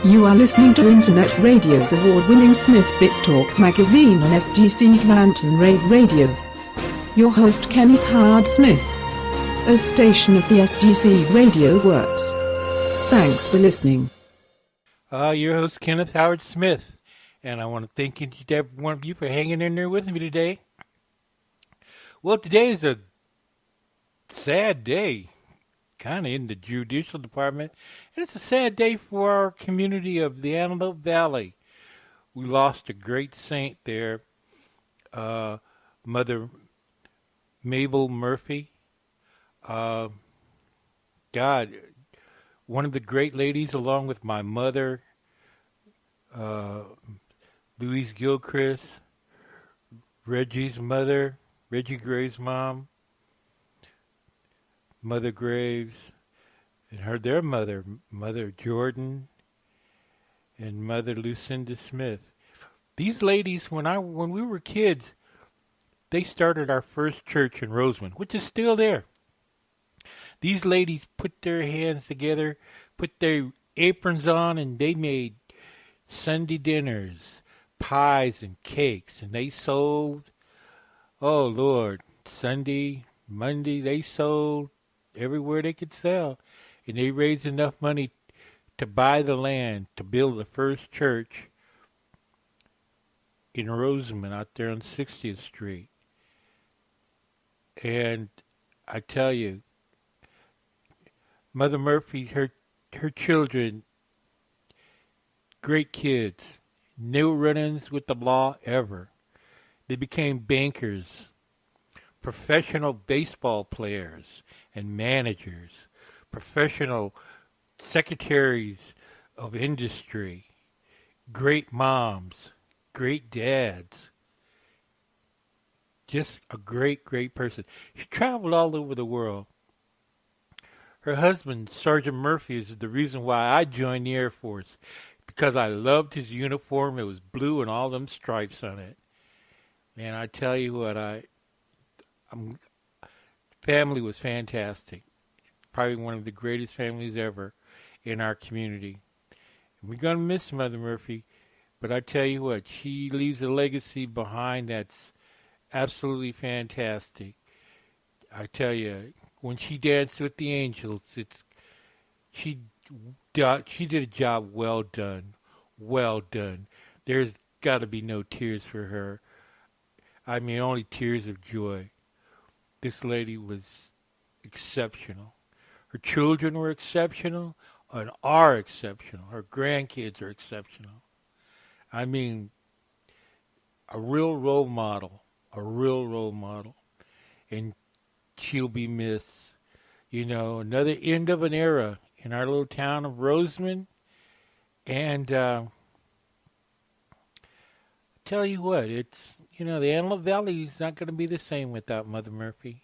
You are listening to Internet Radio's award-winning SmithBits Talk magazine on SGC's Mountain Raid Radio. Your host Kenneth Howard Smith. A station of the SGC Radio Works. Thanks for listening. Your host Kenneth Howard Smith. And I want to thank each and every one of you for hanging in there with me today. Well, today is a sad day. Kind of in the judicial department, and it's a sad day for our community of the Antelope Valley. We lost a great saint there, Mother Mable Murphy. God, one of the great ladies, along with my mother, Louise Gilchrist, Reggie's mother, Reggie Gray's mom, Mother Graves, and their mother, Mother Jordan, and Mother Lucinda Smith. These ladies, when we were kids, they started our first church in Roseman, which is still there. These ladies put their hands together, put their aprons on, and they made Sunday dinners, pies and cakes, and they sold, oh Lord, Sunday, Monday, they sold everywhere they could sell, and they raised enough money to buy the land to build the first church in Roseman out there on 60th Street. And I tell you, Mother Murphy, her children, great kids, no run-ins with the law ever. They became bankers, professional baseball players and managers, professional secretaries of industry, great moms, great dads. Just a great, great person. She traveled all over the world. Her husband, Sergeant Murphy, is the reason why I joined the Air Force, because I loved his uniform. It was blue and all them stripes on it. Man, I tell you what, family was fantastic. Probably one of the greatest families ever in our community. We're going to miss Mother Murphy, but I tell you what, she leaves a legacy behind that's absolutely fantastic. I tell you, when she danced with the angels, she did a job well done. Well done. There's got to be no tears for her. I mean, only tears of joy. This lady was exceptional. Her children were exceptional and are exceptional. Her grandkids are exceptional. I mean, a real role model. And she'll be missed. You know, another end of an era in our little town of Roseman. And tell you what, the Antelope Valley is not going to be the same without Mother Murphy.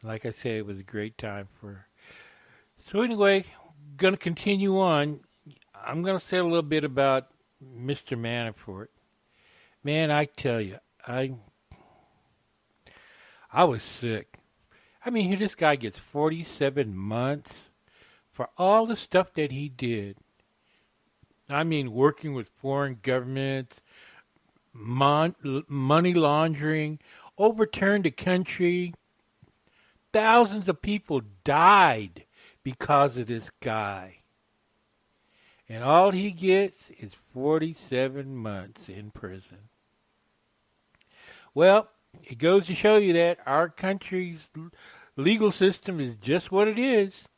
Like I said, it was a great time for her. So anyway, going to continue on. I'm going to say a little bit about Mr. Manafort. Man, I tell you, I was sick. I mean, here this guy gets 47 months for all the stuff that he did. I mean, working with foreign governments, money laundering, overturned the country. Thousands of people died because of this guy. And all he gets is 47 months in prison. Well, it goes to show you that our country's legal system is just what it is.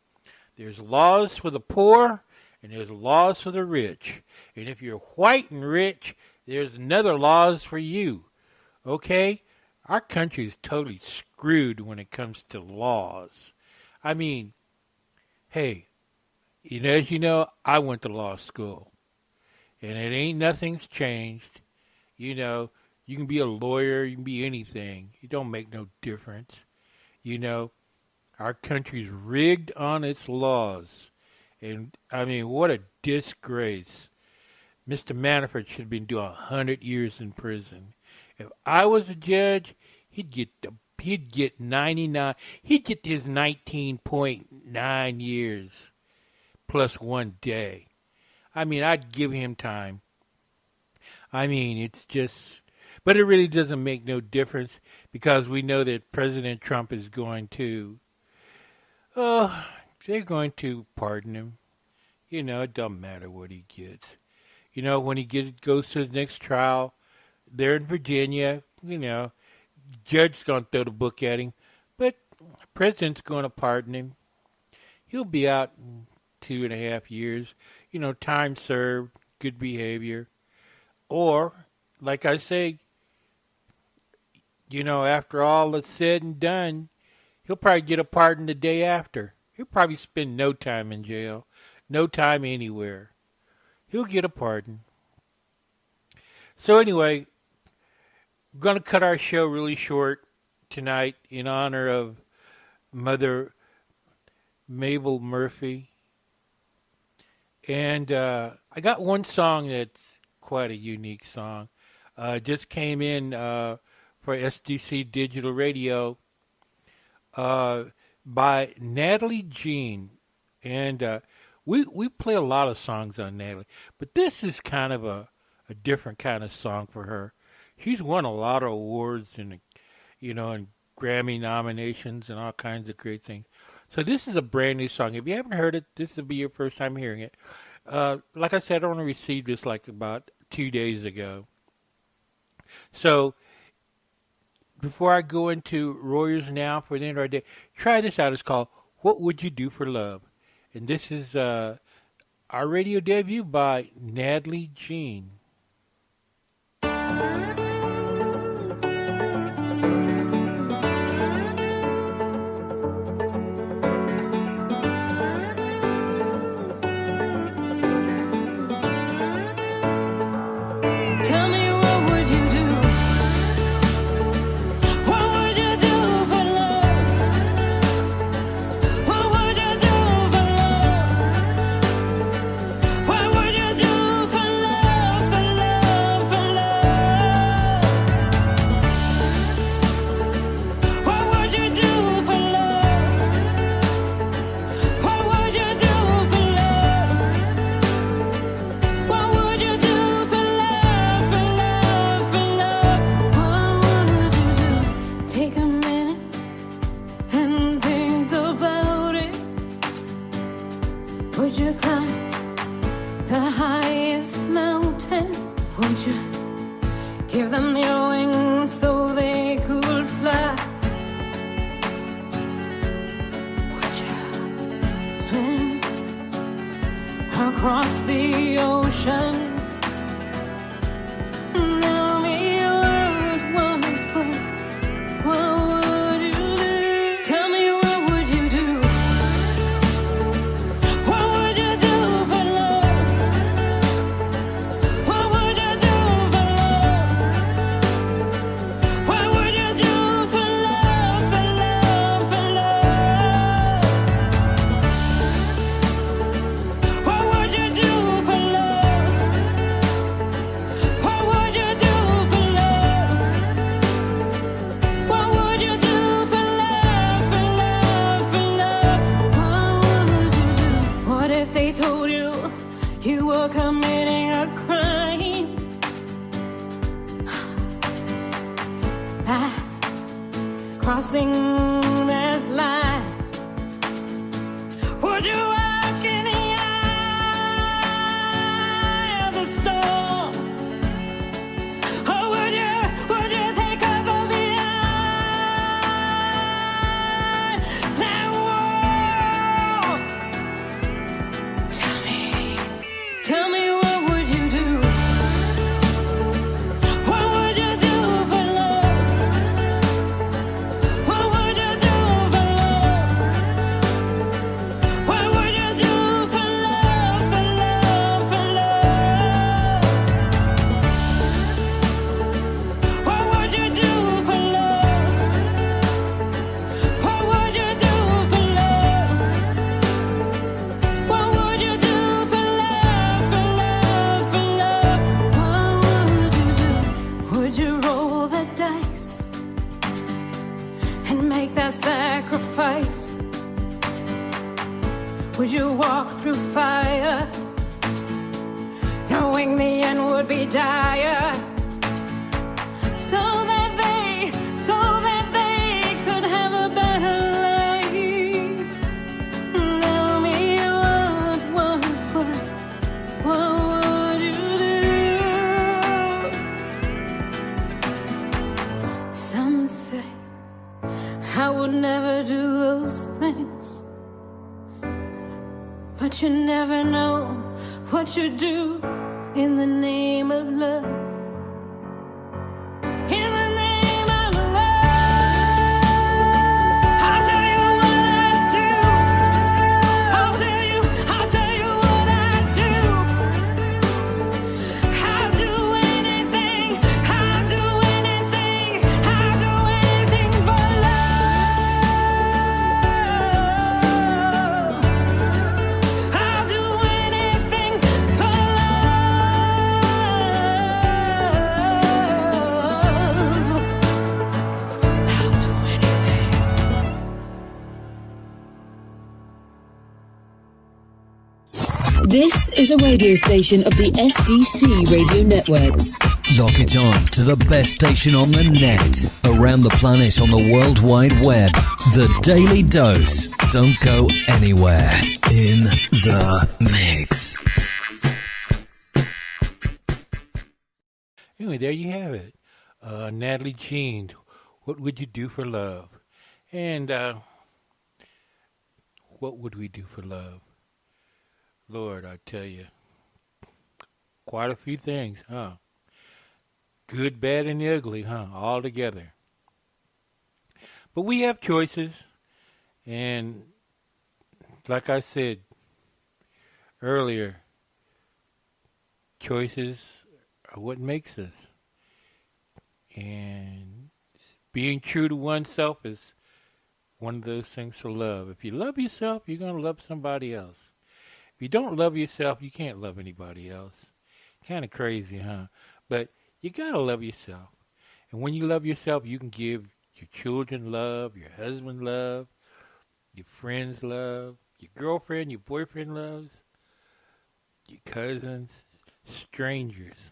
There's laws for the poor and there's laws for the rich. And if you're white and rich, there's another laws for you. Okay? Our country is totally screwed when it comes to laws. I mean, hey, as you know, I went to law school. And it ain't nothing's changed. You know, you can be a lawyer, you can be anything. It don't make no difference. You know, our country's rigged on its laws. And, I mean, what a disgrace. Mr. Manafort should have been doing 100 years in prison. If I was a judge, he'd get 99. He'd get his 19.9 years plus 1 day. I mean, I'd give him time. I mean, it's just, but it really doesn't make no difference because we know that President Trump is going to, they're going to pardon him. You know, it doesn't matter what he gets. You know, when he goes to the next trial, there in Virginia, you know, judge's going to throw the book at him, but the president's going to pardon him. He'll be out in 2.5 years. You know, time served, good behavior. Or, like I say, you know, after all is said and done, he'll probably get a pardon the day after. He'll probably spend no time in jail, no time anywhere. He'll get a pardon. So anyway, we're going to cut our show really short tonight in honor of Mother Mable Murphy. And I got one song that's quite a unique song. Just came in for SDC Digital Radio by Natalie Jean. And we play a lot of songs on Natalie, but this is kind of a different kind of song for her. She's won a lot of awards and, you know, and Grammy nominations and all kinds of great things. So this is a brand new song. If you haven't heard it, this will be your first time hearing it. Like I said, I only received this like about 2 days ago. So before I go into Royals Now for the end of our day, try this out. It's called What Would You Do for Love? And this is our radio debut by Natalie Jean. Would you walk through fire knowing the end would be dire, so that they could have a better life. Tell me what would you do? Some say I would never do those things, but you never know what you do in the name of love. In the name of love, I'll tell you what I do. I'll tell you what I do. I'll do anything. I'll do anything. I'll do anything for love. I'll do anything for love. I'll do anything. This is a radio station of the SDC radio networks. Lock it on to the best station on the net, around the planet on the World Wide Web. The Daily Dose. Don't go anywhere. In the mix. Anyway, there you have it. Natalie Jean, what would you do for love? And what would we do for love? Lord, I tell you, quite a few things, huh? Good, bad, and the ugly, huh? All together. But we have choices, and like I said earlier, choices are what makes us. And being true to oneself is one of those things for love. If you love yourself, you're going to love somebody else. If you don't love yourself, you can't love anybody else. Kind of crazy, huh? But you got to love yourself. And when you love yourself, you can give your children love, your husband love, your friends love, your girlfriend, your boyfriend loves, your cousins, strangers.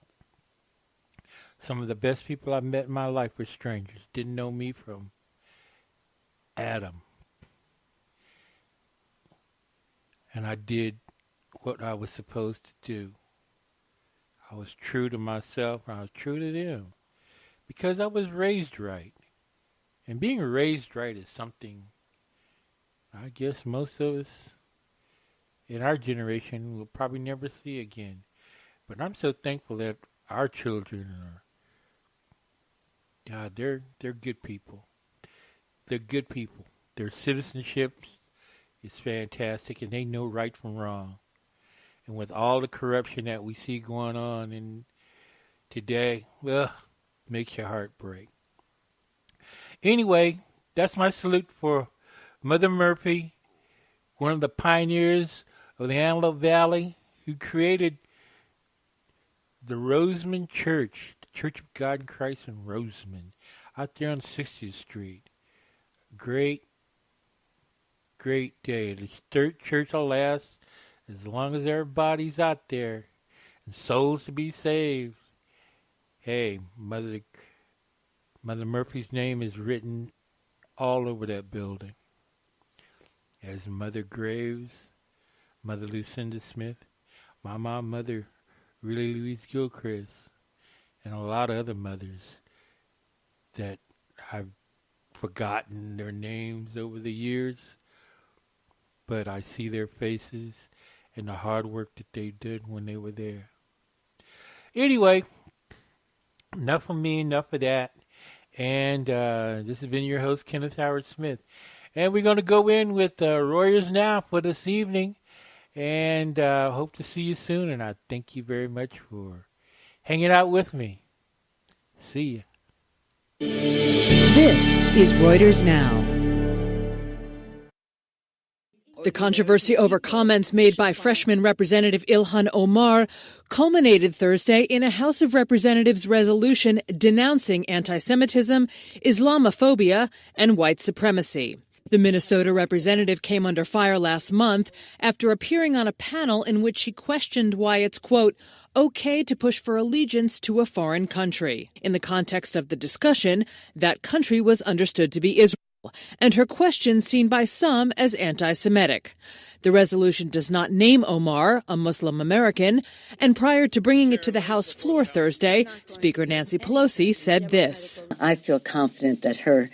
Some of the best people I've met in my life were strangers. Didn't know me from Adam. And I did what I was supposed to do. I was true to myself and I was true to them. Because I was raised right. And being raised right is something I guess most of us in our generation will probably never see again. But I'm so thankful that our children are, God, they're good people. They're good people. Their citizenship is fantastic, and they know right from wrong. And with all the corruption that we see going on in today, well, makes your heart break. Anyway, that's my salute for Mother Murphy, one of the pioneers of the Antelope Valley, who created the Roseman Church, the Church of God in Christ in Roseman, out there on 60th Street. Great day. The church will last as long as everybody's out there and souls to be saved. Hey, Mother Murphy's name is written all over that building. As Mother Graves, Mother Lucinda Smith, my mom, Mother Really Louise Gilchrist, and a lot of other mothers that I've forgotten their names over the years, but I see their faces and the hard work that they did when they were there. Anyway, enough of me, enough of that. And this has been your host, Kenneth Howard Smith. And we're going to go in with Royers Now for this evening. And hope to see you soon. And I thank you very much for hanging out with me. See ya. This is Reuters Now. The controversy over comments made by freshman Representative Ilhan Omar culminated Thursday in a House of Representatives resolution denouncing anti-Semitism, Islamophobia, and white supremacy. The Minnesota representative came under fire last month after appearing on a panel in which she questioned why it's, quote, okay to push for allegiance to a foreign country. In the context of the discussion, that country was understood to be Israel, and her question seen by some as anti-Semitic. The resolution does not name Omar, a Muslim American, and prior to bringing it to the House floor Thursday, Speaker Nancy Pelosi said this. I feel confident that her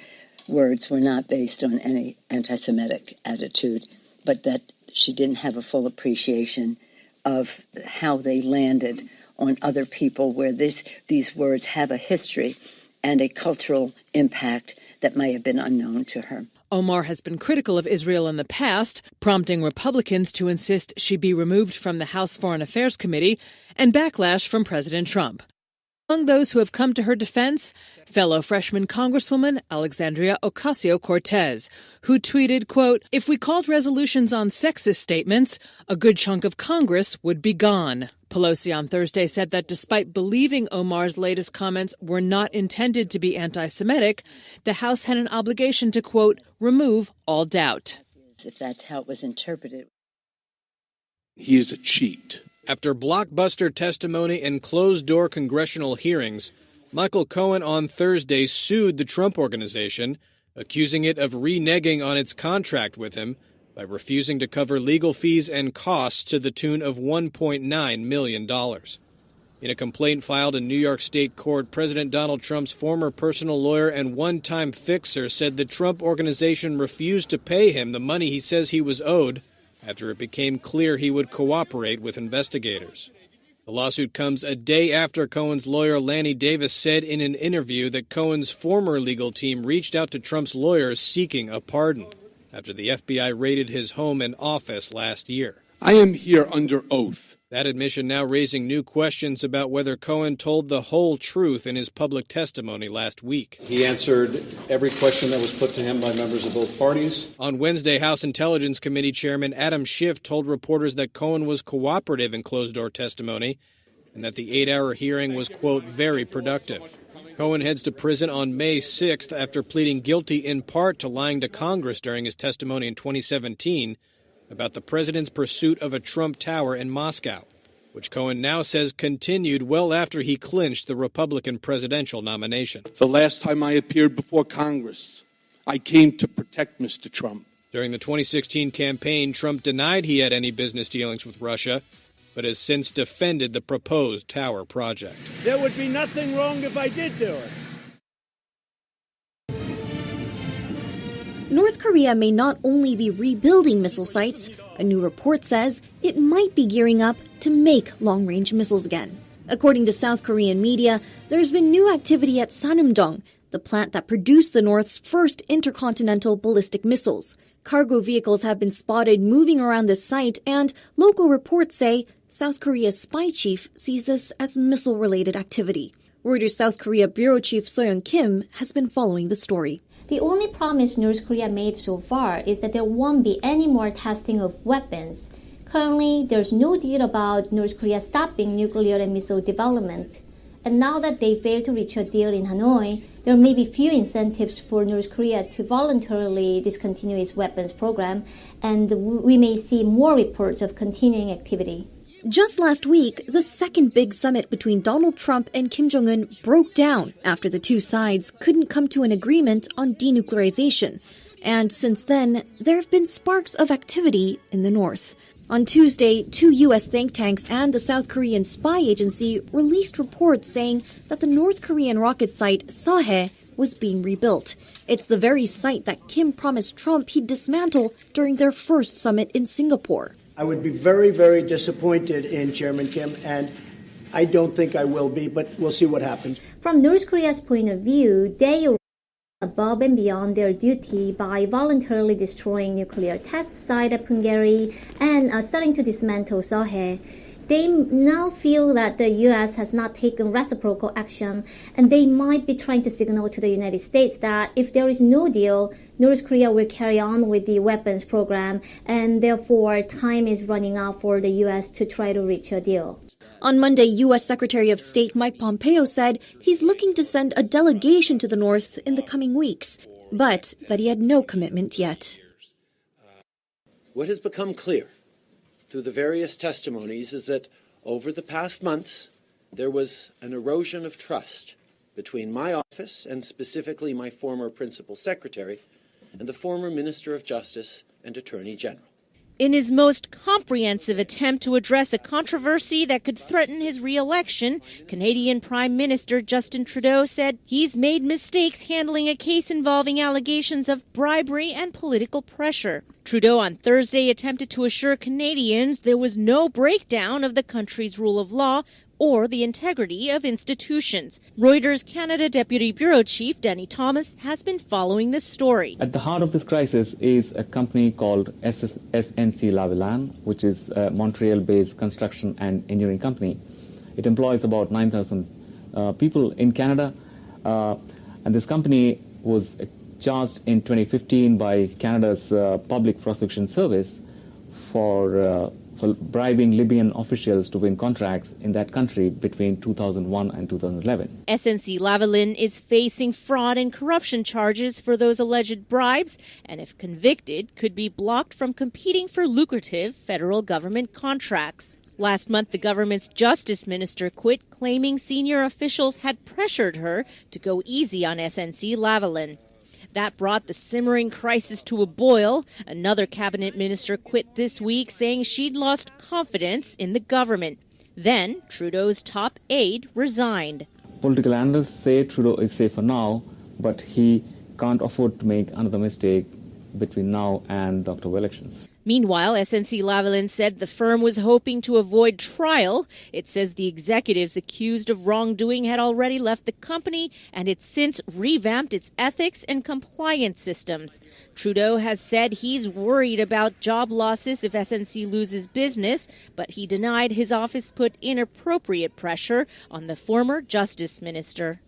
words were not based on any anti-Semitic attitude, but that she didn't have a full appreciation of how they landed on other people, where these words have a history and a cultural impact that may have been unknown to her. Omar has been critical of Israel in the past, prompting Republicans to insist she be removed from the House Foreign Affairs Committee, and backlash from President Trump. Among those who have come to her defense, fellow freshman Congresswoman Alexandria Ocasio-Cortez, who tweeted, quote, if we called resolutions on sexist statements, a good chunk of Congress would be gone. Pelosi on Thursday said that despite believing Omar's latest comments were not intended to be anti-Semitic, the House had an obligation to, quote, remove all doubt. If that's how it was interpreted. He is a cheat. After blockbuster testimony and closed-door congressional hearings, Michael Cohen on Thursday sued the Trump Organization, accusing it of reneging on its contract with him by refusing to cover legal fees and costs to the tune of $1.9 million. In a complaint filed in New York State Court, President Donald Trump's former personal lawyer and one-time fixer said the Trump Organization refused to pay him the money he says he was owed after it became clear he would cooperate with investigators. The lawsuit comes a day after Cohen's lawyer Lanny Davis said in an interview that Cohen's former legal team reached out to Trump's lawyers seeking a pardon after the FBI raided his home and office last year. I am here under oath. That admission now raising new questions about whether Cohen told the whole truth in his public testimony last week. He answered every question that was put to him by members of both parties. On Wednesday, House Intelligence Committee Chairman Adam Schiff told reporters that Cohen was cooperative in closed-door testimony and that the 8-hour hearing was, quote, very productive. Cohen heads to prison on May 6th after pleading guilty in part to lying to Congress during his testimony in 2017 about the president's pursuit of a Trump Tower in Moscow, which Cohen now says continued well after he clinched the Republican presidential nomination. The last time I appeared before Congress, I came to protect Mr. Trump. During the 2016 campaign, Trump denied he had any business dealings with Russia, but has since defended the proposed tower project. There would be nothing wrong if I did do it. North Korea may not only be rebuilding missile sites, a new report says it might be gearing up to make long-range missiles again. According to South Korean media, there's been new activity at Sanumdong, the plant that produced the North's first intercontinental ballistic missiles. Cargo vehicles have been spotted moving around this site, and local reports say South Korea's spy chief sees this as missile-related activity. Reuters South Korea Bureau Chief Soyoung Kim has been following the story. The only promise North Korea made so far is that there won't be any more testing of weapons. Currently, there's no deal about North Korea stopping nuclear and missile development. And now that they failed to reach a deal in Hanoi, there may be few incentives for North Korea to voluntarily discontinue its weapons program, and we may see more reports of continuing activity. Just last week, the second big summit between Donald Trump and Kim Jong-un broke down after the two sides couldn't come to an agreement on denuclearization. And since then, there have been sparks of activity in the north. On Tuesday, 2 U.S. think tanks and the South Korean spy agency released reports saying that the North Korean rocket site Sahae was being rebuilt. It's the very site that Kim promised Trump he'd dismantle during their first summit in Singapore. I would be very, very disappointed in Chairman Kim, and I don't think I will be, but we'll see what happens. From North Korea's point of view, they are above and beyond their duty by voluntarily destroying nuclear test site at Punggye and starting to dismantle Sahae. They now feel that the U.S. has not taken reciprocal action, and they might be trying to signal to the United States that if there is no deal, North Korea will carry on with the weapons program, and therefore time is running out for the U.S. to try to reach a deal. On Monday, U.S. Secretary of State Mike Pompeo said he's looking to send a delegation to the North in the coming weeks. but that he had no commitment yet. What has become clear through the various testimonies is that over the past months, there was an erosion of trust between my office, and specifically my former principal secretary, and the former Minister of Justice and Attorney General. In his most comprehensive attempt to address a controversy that could threaten his re-election, Canadian Prime Minister Justin Trudeau said he's made mistakes handling a case involving allegations of bribery and political pressure. Trudeau on Thursday attempted to assure Canadians there was no breakdown of the country's rule of law or the integrity of institutions. Reuters Canada Deputy Bureau Chief Danny Thomas has been following this story. At the heart of this crisis is a company called SNC-Lavalin, which is a Montreal-based construction and engineering company. It employs about 9,000 people in Canada, and this company was charged in 2015 by Canada's Public Prosecution Service for bribing Libyan officials to win contracts in that country between 2001 and 2011. SNC-Lavalin is facing fraud and corruption charges for those alleged bribes, and if convicted, could be blocked from competing for lucrative federal government contracts. Last month, the government's justice minister quit, claiming senior officials had pressured her to go easy on SNC-Lavalin. That brought the simmering crisis to a boil. Another cabinet minister quit this week, saying she'd lost confidence in the government. Then Trudeau's top aide resigned. Political analysts say Trudeau is safe for now, but he can't afford to make another mistake between now and the October elections. Meanwhile, SNC-Lavalin said the firm was hoping to avoid trial. It says the executives accused of wrongdoing had already left the company, and it's since revamped its ethics and compliance systems. Trudeau has said he's worried about job losses if SNC loses business, but he denied his office put inappropriate pressure on the former justice minister.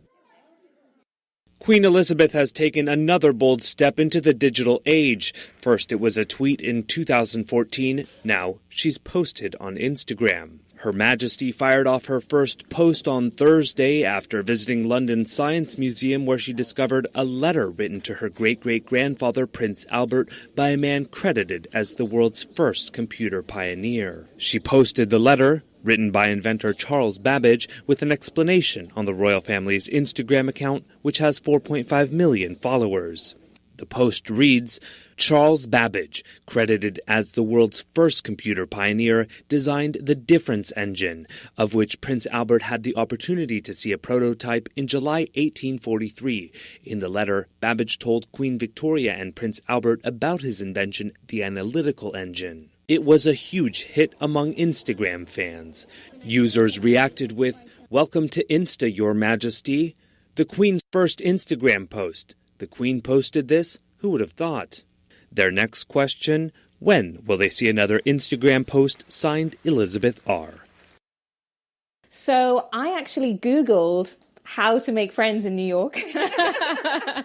Queen Elizabeth has taken another bold step into the digital age. First, it was a tweet in 2014. Now, she's posted on Instagram. Her Majesty fired off her first post on Thursday after visiting London's Science Museum, where she discovered a letter written to her great-great-grandfather, Prince Albert, by a man credited as the world's first computer pioneer. She posted the letter, written by inventor Charles Babbage, with an explanation on the royal family's Instagram account, which has 4.5 million followers. The post reads, Charles Babbage, credited as the world's first computer pioneer, designed the difference engine, of which Prince Albert had the opportunity to see a prototype in July 1843. In the letter, Babbage told Queen Victoria and Prince Albert about his invention, the analytical engine. It was a huge hit among Instagram fans. Users reacted with, "Welcome to Insta, Your Majesty." The Queen's first Instagram post. The Queen posted this? Who would have thought? Their next question, when will they see another Instagram post signed Elizabeth R? So I actually Googled how to make friends in New York.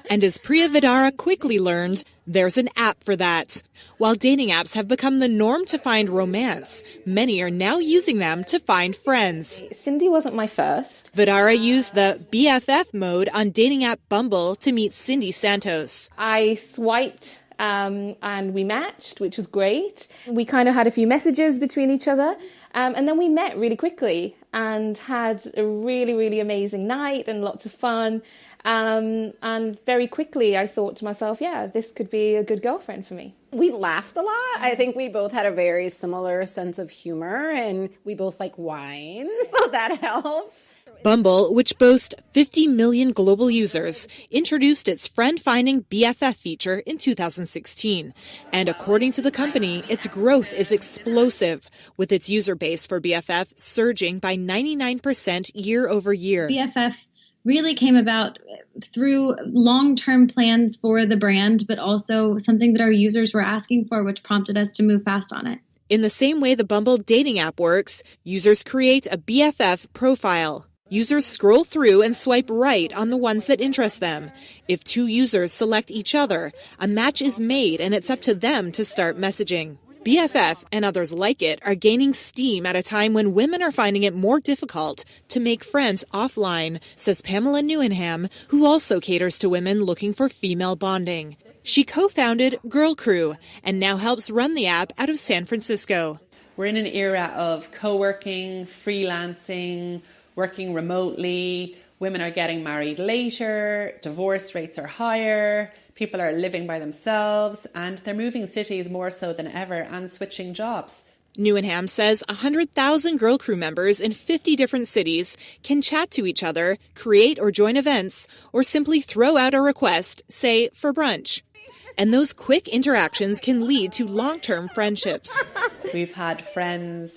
And as Priya Vidara quickly learned, there's an app for that. While dating apps have become the norm to find romance, many are now using them to find friends. Cindy wasn't my first. Vidara used the BFF mode on dating app Bumble to meet Cindy Santos. I swiped and we matched, which was great. We kind of had a few messages between each other. And then we met really quickly and had a really, really amazing night and lots of fun. And very quickly I thought to myself, yeah, this could be a good girlfriend for me. We laughed a lot. I think we both had a very similar sense of humor, and we both like wine, so that helped. Bumble, which boasts 50 million global users, introduced its friend-finding BFF feature in 2016. And according to the company, its growth is explosive, with its user base for BFF surging by 99% year over year. BFF really came about through long-term plans for the brand, but also something that our users were asking for, which prompted us to move fast on it. In the same way the Bumble dating app works, users create a BFF profile. Users scroll through and swipe right on the ones that interest them. If two users select each other, a match is made and it's up to them to start messaging. BFF and others like it are gaining steam at a time when women are finding it more difficult to make friends offline, says Pamela Newenham, who also caters to women looking for female bonding. She co-founded Girl Crew and now helps run the app out of San Francisco. We're in an era of co-working, freelancing, working remotely. Women are getting married later, divorce rates are higher, people are living by themselves, and they're moving cities more so than ever and switching jobs. Newenham says 100,000 Girl Crew members in 50 different cities can chat to each other, create or join events, or simply throw out a request, say, for brunch. And those quick interactions can lead to long-term friendships. We've had friends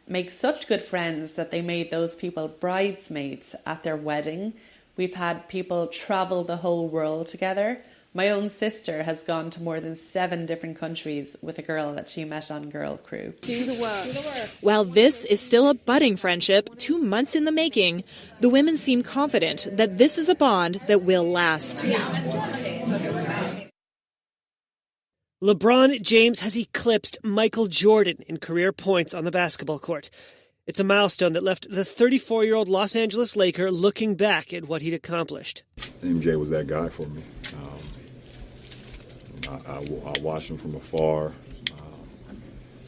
make such good friends that they made those people bridesmaids at their wedding. We've had people travel the whole world together. My own sister has gone to more than 7 different countries with a girl that she met on Girl Crew. Do the work. While this is still a budding friendship, 2 months in the making, the women seem confident that this is a bond that will last. LeBron James has eclipsed Michael Jordan in career points on the basketball court. It's a milestone that left the 34-year-old Los Angeles Laker looking back at what he'd accomplished. MJ was that guy for me. I watched him from afar.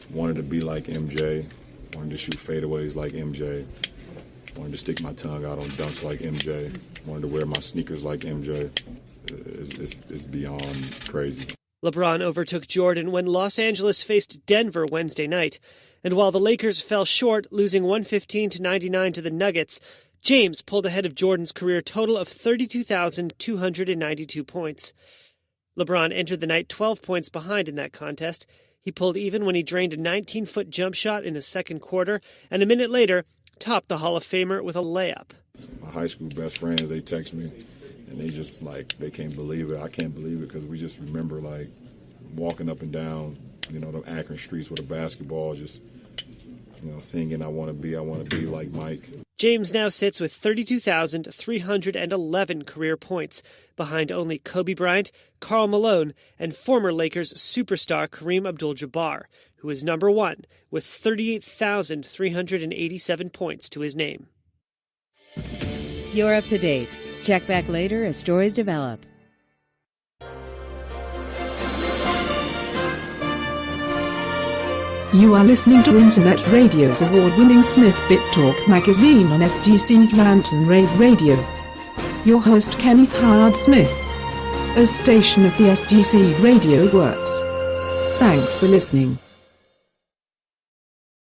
Wanted to be like MJ. Wanted to shoot fadeaways like MJ. Wanted to stick my tongue out on dunks like MJ. Wanted to wear my sneakers like MJ. It's beyond crazy. LeBron overtook Jordan when Los Angeles faced Denver Wednesday night. And while the Lakers fell short, losing 115-99 to the Nuggets, James pulled ahead of Jordan's career total of 32,292 points. LeBron entered the night 12 points behind in that contest. He pulled even when he drained a 19-foot jump shot in the second quarter, and a minute later, topped the Hall of Famer with a layup. My high school best friends, they text me. And they just, they can't believe it. I can't believe it because we just remember, walking up and down, the Akron streets with a basketball, just, singing, I want to be like Mike. James now sits with 32,311 career points, behind only Kobe Bryant, Karl Malone, and former Lakers superstar Kareem Abdul-Jabbar, who is number 1 with 38,387 points to his name. You're up to date. Check back later as stories develop. You are listening to Internet Radio's award-winning SmithBits Talk magazine on SDC's Lantern Raid Radio. Your host Kenneth Howard Smith. A station of the SDC Radio Works. Thanks for listening.